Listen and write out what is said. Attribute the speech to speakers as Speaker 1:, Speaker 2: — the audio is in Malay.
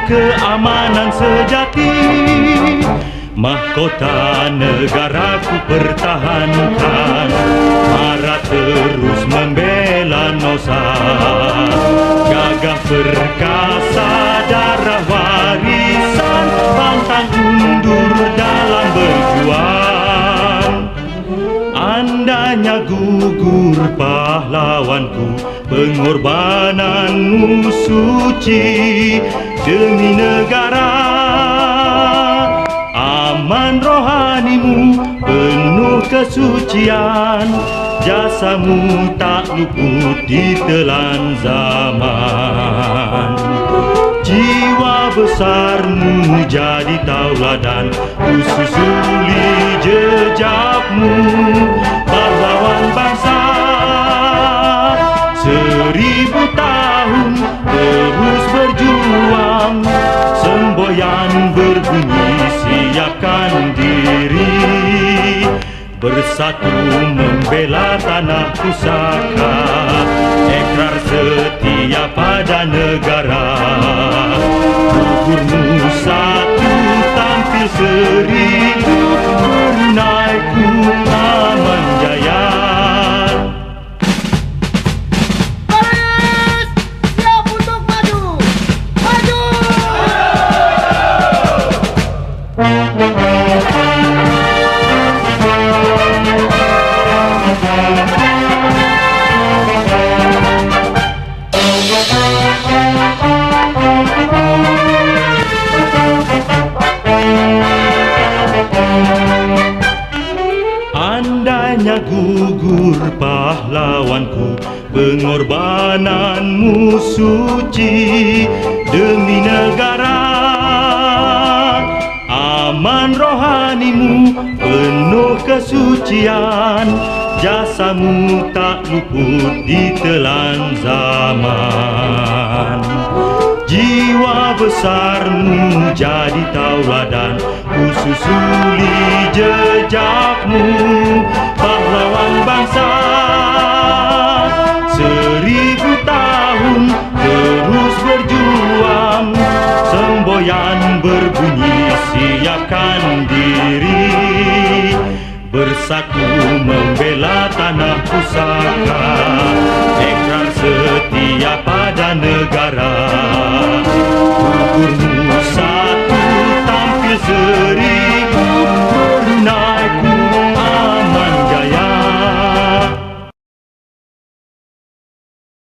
Speaker 1: keamanan sejati. Mahkota negaraku pertahankan, marah terus membela Nusa. Gagah perkasa darah warisan, pantang undur dalam berjuang. Andainya gugur pahlawanku, pengorbananmu suci demi negara. Aman rohanimu penuh kesucian, jasamu tak luput ditelan zaman. Jiwa besarmu jadi tauladan, ku susuli jejakmu, pahlawan bangsa. 1000 tahun terus berjuang, semboyan berbunyi siapkan diri. Bersatu membela tanah pusaka, ikrar setia pada negara. Gugurmu satu tampil 1000, Bruneiku aman jaya.
Speaker 2: Baris, siap untuk maju. Maju!
Speaker 1: Andainya gugur pahlawanku, pengorbananmu suci demi negara. Aman rohanimu penuh kesucian, jasamu tak luput ditelan zaman. Jiwa besarmu jadi tauladan, ku susuli jejakmu, pahlawan bangsa. 1000 tahun terus berjuang, semboyan berbunyi siapkan diri. Bersatu membela tanah pusaka, ikrar setia pada negara.